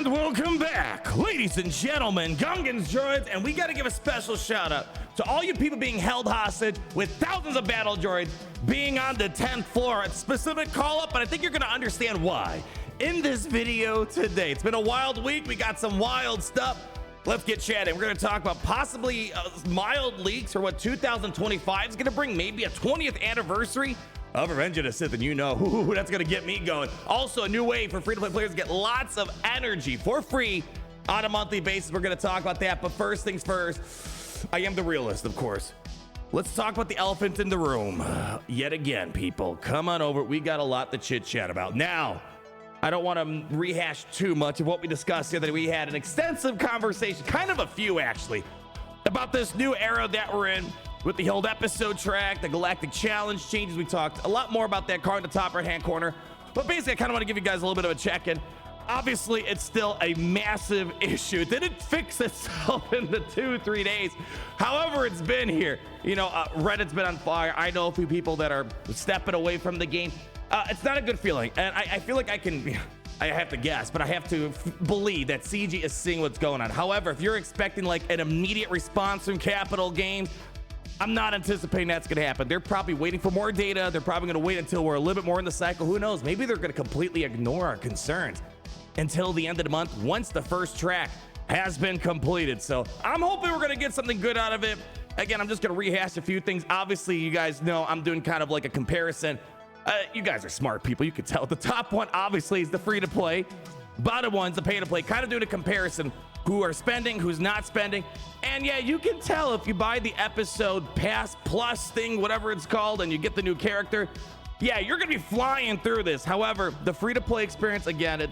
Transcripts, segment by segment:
And welcome back, ladies and gentlemen, Gungans droids, and we got to give a special shout out to all you people being held hostage with thousands of battle droids being on the 10th floor. It's a specific call up, but I think you're going to understand why in this video today. It's been a wild week. We got some wild stuff. Let's get chatting. We're going to talk about possibly mild leaks for what 2025 is going to bring, maybe a 20th anniversary of Revenge of the Sith, and you know, that's gonna get me going. Also, a new way for free-to-play players to get lots of energy for free on a monthly basis. We're gonna talk about that, but first things first, I am the realist, of course. Let's talk about the elephant in the room. Yet again, people, come on over. We got a lot to chit-chat about. Now, I don't want to rehash too much of what we discussed the other day. We had an extensive conversation, kind of a few actually, about this new era that we're in, with the old episode track, the Galactic Challenge changes. We talked a lot more about that card in the top right-hand corner. But basically, I kind of want to give you guys a little bit of a check-in. Obviously, it's still a massive issue. It didn't fix itself in the 2-3 days. However, it's been here. You know, Reddit's been on fire. I know a few people that are stepping away from the game. It's not a good feeling. And I feel like I have to guess, but I have to believe that CG is seeing what's going on. However, if you're expecting like an immediate response from Capital Games, I'm not anticipating that's going to happen. They're probably waiting for more data. They're probably going to wait until we're a little bit more in the cycle. Who knows? Maybe they're going to completely ignore our concerns until the end of the month once the first track has been completed. So I'm hoping we're going to get something good out of it. Again, I'm just going to rehash a few things. Obviously, you guys know I'm doing kind of like a comparison. You guys are smart people. You can tell. The top one, obviously, is the free-to-play. Bottom one's the pay-to-play. Kind of doing a comparison. Who are spending, who's not spending. And yeah, you can tell if you buy the episode pass plus thing, whatever it's called, and you get the new character. Yeah, you're gonna be flying through this. However, the free-to-play experience, again, it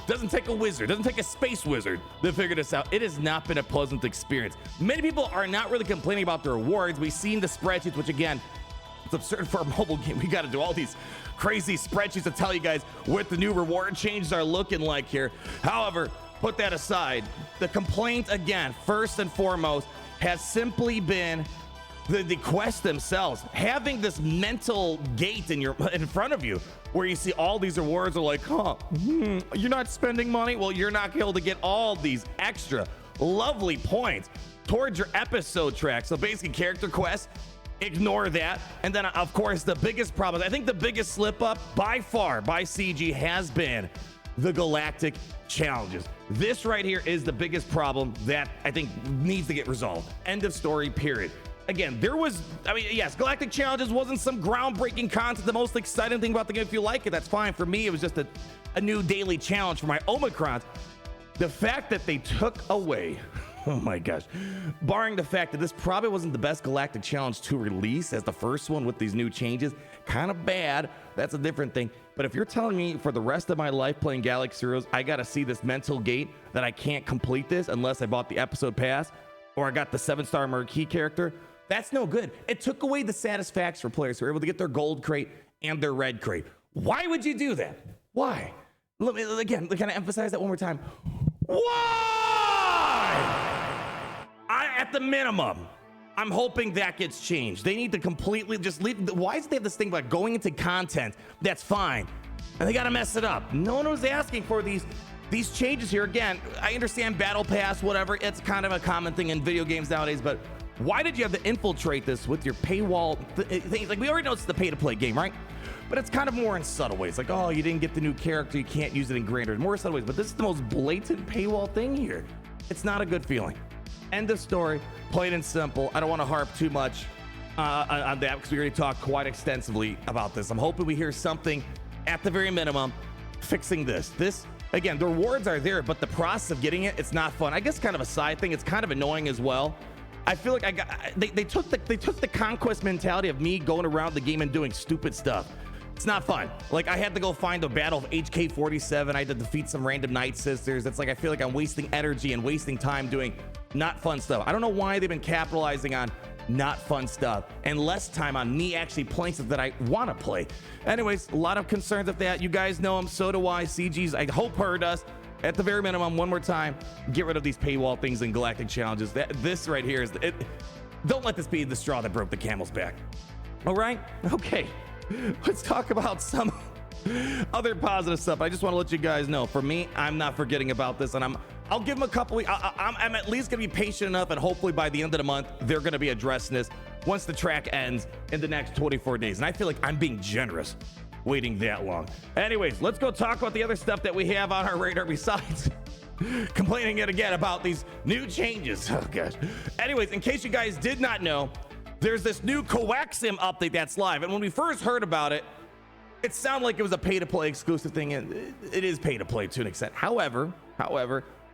doesn't take a wizard, doesn't take a space wizard to figure this out. It has not been a pleasant experience. Many people are not really complaining about the rewards. We've seen the spreadsheets, which again, it's absurd for a mobile game. We gotta do all these crazy spreadsheets to tell you guys what the new reward changes are looking like here. However, put that aside. The complaint, again, first and foremost, has simply been the quests themselves. Having this mental gate in front of you where you see all these rewards are like, you're not spending money? Well, you're not able to get all these extra lovely points towards your episode track. So basically, character quests, ignore that. And then, of course, the biggest problem, I think the biggest slip up by far by CG has been the Galactic Challenges. This right here is the biggest problem that I think needs to get resolved. End of story, period. Again, yes, Galactic Challenges wasn't some groundbreaking concept, the most exciting thing about the game. If you like it, that's fine. For me, it was just a new daily challenge for my Omicrons. The fact that they took away, oh my gosh, barring the fact that this probably wasn't the best Galactic Challenge to release as the first one with these new changes, kind of bad. That's a different thing. But if you're telling me for the rest of my life playing Galaxy Heroes, I got to see this mental gate that I can't complete this unless I bought the episode pass or I got the 7-star marquee character, that's no good. It took away the satisfaction for players who were able to get their gold crate and their red crate. Why would you do that? Why? Let me, again, kind of emphasize that one more time. Why? At the minimum, I'm hoping that gets changed. They need to completely just leave. Why does they have this thing about going into content? That's fine. And they got to mess it up. No one was asking for these changes here. Again, I understand Battle Pass, whatever. It's kind of a common thing in video games nowadays, but why did you have to infiltrate this with your paywall things? Like, we already know it's the pay-to-play game, right? But it's kind of more in subtle ways. Like, oh, you didn't get the new character, you can't use it in greater. More subtle ways. But this is the most blatant paywall thing here. It's not a good feeling. End of story, plain and simple. I don't want to harp too much on that because we already talked quite extensively about this. I'm hoping we hear something at the very minimum fixing this. Again, the rewards are there, but the process of getting it's not fun. I guess kind of a side thing. It's kind of annoying as well. I feel like they took the conquest mentality of me going around the game and doing stupid stuff. It's not fun. Like, I had to go find a battle of HK-47. I had to defeat some random Night Sisters. It's like I feel like I'm wasting energy and wasting time doing not fun stuff. I don't know why they've been capitalizing on not fun stuff and less time on me actually playing stuff that I want to play. Anyways, a lot of concerns with that. You guys know them. So do I. CG's, I hope, heard us. At the very minimum, one more time, get rid of these paywall things and Galactic Challenges. This right here is it. Don't let this be the straw that broke the camel's back. All right? Okay. Let's talk about some other positive stuff. I just want to let you guys know, for me, I'm not forgetting about this, and I'll give them a couple weeks. I'm at least gonna be patient enough, and hopefully by the end of the month, they're gonna be addressing this once the track ends in the next 24 days. And I feel like I'm being generous waiting that long. Anyways, let's go talk about the other stuff that we have on our radar besides complaining yet again about these new changes. Oh gosh. Anyways, in case you guys did not know, there's this new coaxium update that's live. And when we first heard about it, it sounded like it was a pay-to-play exclusive thing, and it is pay-to-play to an extent. However,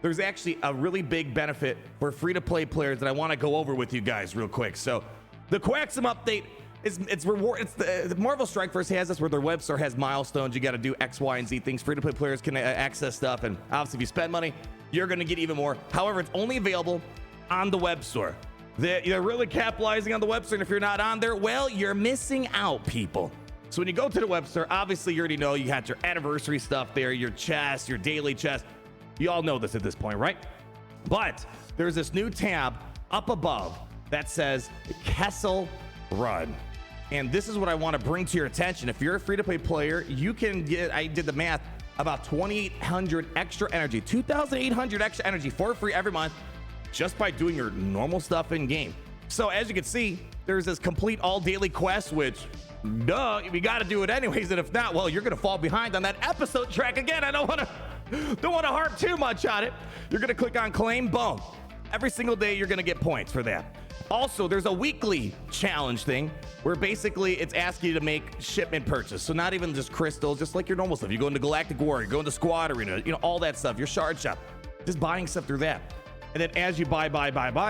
there's actually a really big benefit for free-to-play players that I want to go over with you guys real quick. So the coaxium update it's the Marvel Strike Force has this, where their web store has milestones. You got to do X, Y, and Z things. Free-to-play players can access stuff, and obviously if you spend money, you're going to get even more. However, it's only available on the web store. They're really capitalizing on the web store, and if you're not on there, well, you're missing out, people. So when you go to the web store, obviously you already know you got your anniversary stuff there, your chest, your daily chest. You all know this at this point, right? But there's this new tab up above that says Kessel Run. And this is what I want to bring to your attention. If you're a free-to-play player, you can get, I did the math, about 2,800 extra energy, 2,800 extra energy for free every month, just by doing your normal stuff in game. So as you can see, there's this complete all daily quest, which duh, we got to do it anyways. And if not, well, you're going to fall behind on that episode track again. I don't want to harp too much on it. You're going to click on claim, boom. Every single day, you're going to get points for that. Also, there's a weekly challenge thing where basically it's asking you to make shipment purchase. So not even just crystals, just like your normal stuff. You go into Galactic War, you go into Squad Arena, you know, all that stuff, your shard shop, just buying stuff through that. And then as you buy,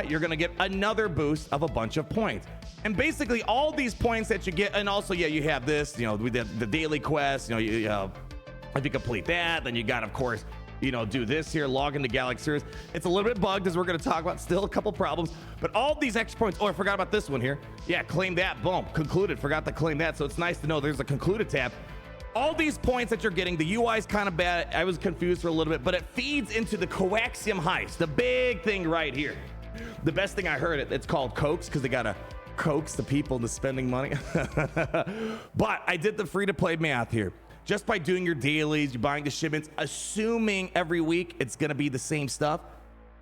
you're going to get another boost of a bunch of points. And basically all these points that you get, and also, yeah, you have this, you know, with the daily quest, if you complete that, then you got, of course, do this here, log into Galaxy Series. It's a little bit bugged, as we're going to talk about, still a couple problems, but all these extra points. Oh, I forgot about this one here. Yeah, claim that, boom, concluded, forgot to claim that. So it's nice to know there's a concluded tab. All these points that you're getting, the UI is kind of bad. I was confused for a little bit, but it feeds into the coaxium heist, the big thing right here. The best thing I heard, it's called coax, because they got to coax the people into spending money. But I did the free-to-play math here. Just by doing your dailies, you're buying the shipments, assuming every week it's going to be the same stuff,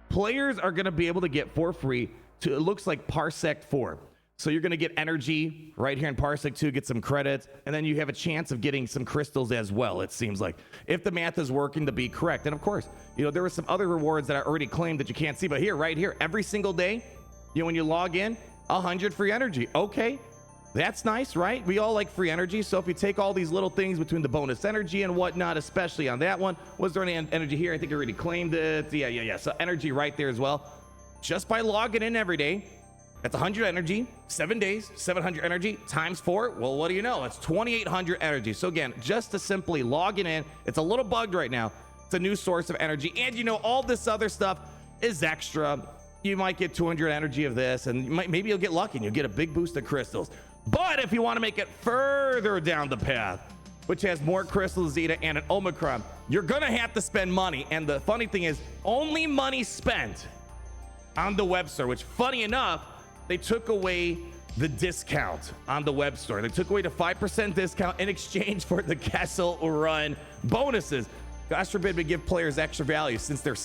players are going to be able to get for free to, it looks like Parsec 4. So you're going to get energy right here in Parsec 2, get some credits, and then you have a chance of getting some crystals as well, it seems like, if the math is working to be correct. And of course, there were some other rewards that I already claimed that you can't see, but here, right here, every single day, when you log in, 100 free energy. Okay. That's nice, right? We all like free energy. So if you take all these little things between the bonus energy and whatnot, especially on that one, was there any energy here? I think I already claimed it. Yeah. So energy right there as well. Just by logging in every day, that's 100 energy, 7 days, 700 energy times 4. Well, what do you know? It's 2,800 energy. So again, just to simply logging in, it's a little bugged right now. It's a new source of energy. And all this other stuff is extra. You might get 200 energy of this, and maybe you'll get lucky and you'll get a big boost of crystals. But if you want to make it further down the path, which has more Crystal Zeta and an Omicron, you're going to have to spend money. And the funny thing is, only money spent on the web store, which funny enough, they took away the discount on the web store. They took away the 5% discount in exchange for the Kessel Run bonuses. Gosh forbid we give players extra value since they're,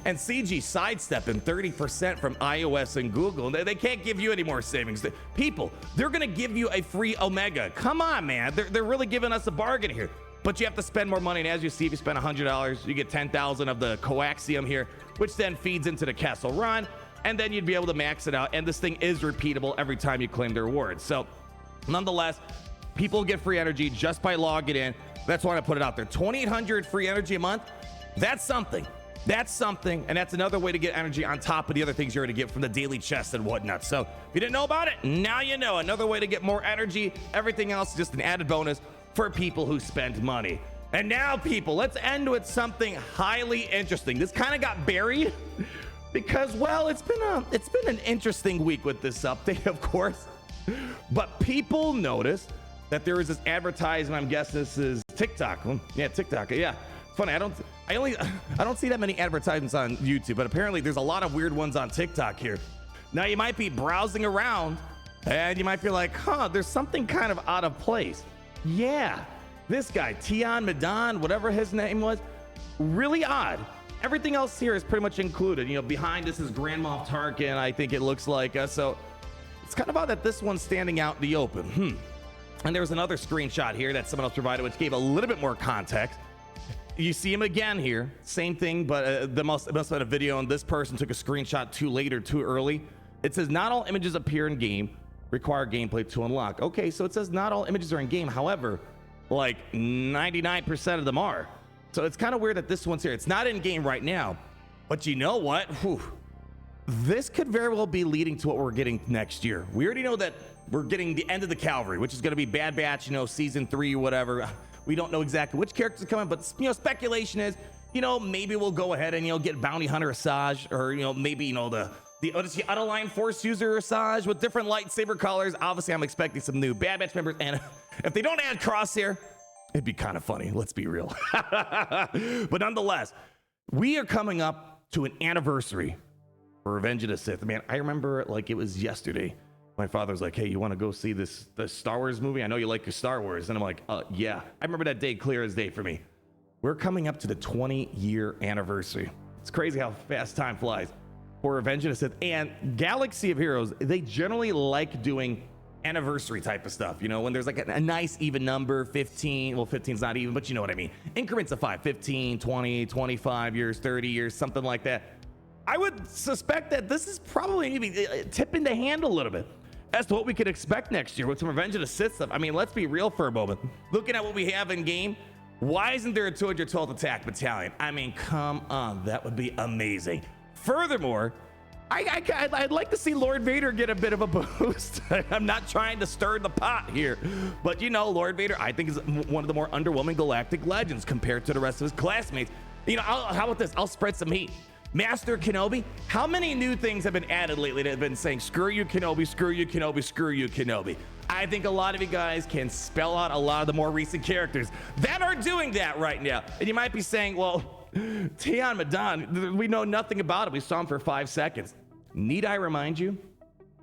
and CG sidestepping 30% from iOS and Google. They can't give you any more savings. People, they're going to give you a free Omega. Come on, man. They're really giving us a bargain here. But you have to spend more money. And as you see, if you spend $100, you get 10,000 of the coaxium here, which then feeds into the Kessel Run. And then you'd be able to max it out. And this thing is repeatable every time you claim the rewards. So nonetheless, people get free energy just by logging in. That's why I put it out there. 2,800 free energy a month. That's something. That's something. And that's another way to get energy on top of the other things you're going to get from the daily chest and whatnot. So if you didn't know about it, now you know. Another way to get more energy. Everything else is just an added bonus for people who spend money. And now, people, let's end with something highly interesting. This kind of got buried because, well, it's been an interesting week with this update, of course. But people noticed that there is this advertisement. I'm guessing this is TikTok. Yeah, TikTok. Yeah, it's funny. I don't see that many advertisements on YouTube, but apparently there's a lot of weird ones on TikTok here. Now you might be browsing around and you might be like, there's something kind of out of place. Yeah, This guy, Tian Madan, whatever his name was, really odd. Everything else here is pretty much included. You know, behind us is Grand Moff Tarkin, I think it looks like. So it's kind of odd that this one's standing out in the open. And there was another screenshot here that someone else provided, which gave a little bit more context. You see him again here, same thing, but it must have been a video, and this person took a screenshot too late or too early. It says not all images appear in game, require gameplay to unlock. Okay, so it says not all images are in game. However, like 99% of them are. So it's kind of weird that this one's here. It's not in game right now, but you know what? Whew. This could very well be leading to what we're getting next year. We already know that we're getting the end of the Cavalry, which is going to be Bad Batch, you know, season 3 or whatever. We don't know exactly which characters are coming, but, you know, speculation is, you know, maybe we'll go ahead and, you know, get Bounty Hunter Asajj, or, you know, maybe, you know, the Odyssey Out-of-Line Force User Asajj with different lightsaber colors. Obviously, I'm expecting some new Bad Batch members, and if they don't add Crosshair, it'd be kind of funny. Let's be real. But nonetheless, we are coming up to an anniversary for Revenge of the Sith. Man, I remember it like it was yesterday. My father was like, hey, you want to go see the Star Wars movie? I know you like your Star Wars. And I'm like, yeah. I remember that day clear as day for me. We're coming up to the 20-year anniversary. It's crazy how fast time flies for Revenge of the Sith. And Galaxy of Heroes, they generally like doing anniversary type of stuff. You know, when there's like a nice even number, 15. Well, 15's not even, but you know what I mean. Increments of 5, 15, 20, 25 years, 30 years, something like that. I would suspect that this is probably maybe tipping the hand a little bit as to what we could expect next year with some Revenge of the Sith stuff. I mean, let's be real for a moment. Looking at what we have in game, why isn't there a 212th Attack Battalion? I mean, come on, that would be amazing. Furthermore, I'd like to see Lord Vader get a bit of a boost. I'm not trying to stir the pot here, but you know, Lord Vader, I think, is one of the more underwhelming galactic legends compared to the rest of his classmates. You know, how about this? I'll spread some heat. Master Kenobi, how many new things have been added lately that have been saying, screw you, Kenobi, screw you, Kenobi, screw you, Kenobi? I think a lot of you guys can spell out a lot of the more recent characters that are doing that right now. And you might be saying, well, Tian Madan, we know nothing about him. We saw him for 5 seconds. Need I remind you?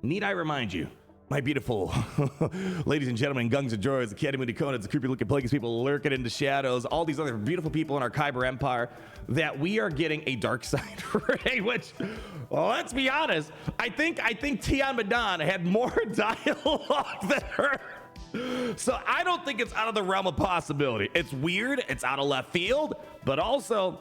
Need I remind you? My beautiful ladies and gentlemen, Gungs and Droids, the Academy of Dakota, the creepy looking plagues people lurking in the shadows, all these other beautiful people in our Kyber Empire, that we are getting a dark side ray, which, well, let's be honest, I think Tian Madan had more dialogue than her. So I don't think it's out of the realm of possibility. It's weird, it's out of left field, but also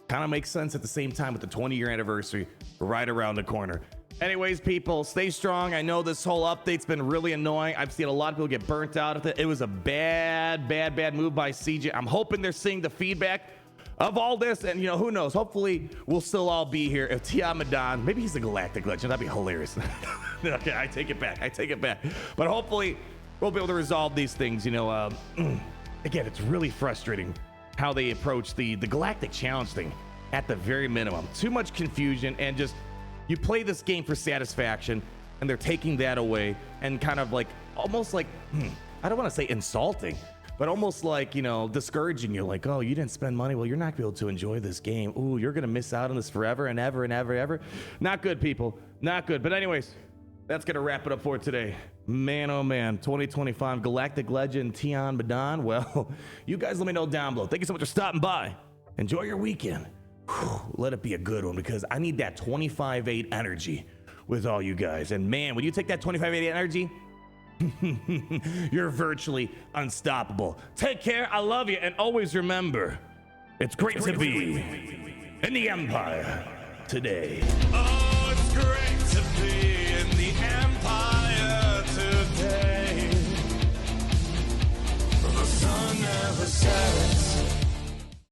kind of makes sense at the same time with the 20-year anniversary right around the corner. Anyways, people, stay strong. I know this whole update's been really annoying. I've seen a lot of people get burnt out of it. It was a bad move by CJ. I'm hoping they're seeing the feedback of all this, and you know, who knows? Hopefully, we'll still all be here. If Tian Madan, maybe he's a galactic legend. That'd be hilarious. Okay, I take it back. But hopefully, we'll be able to resolve these things. You know, again, it's really frustrating how they approach the galactic challenge thing. At the very minimum, too much confusion, and just, you play this game for satisfaction, and they're taking that away, and kind of like, almost like, I don't want to say insulting, but almost like, you know, discouraging you. Like, oh, you didn't spend money. Well, you're not going to be able to enjoy this game. Ooh, you're going to miss out on this forever and ever and ever, ever. Not good, people. Not good. But anyways, that's going to wrap it up for today. Man, oh man, 2025 Galactic Legend Tian Madan. Well, you guys let me know down below. Thank you so much for stopping by. Enjoy your weekend. Let it be a good one, because I need that 25-8 energy with all you guys. And man, when you take that 25-8 energy, you're virtually unstoppable. Take care. I love you. And always remember, it's great to be in the Empire today. Oh, it's great to be in the Empire today. The sun never sets.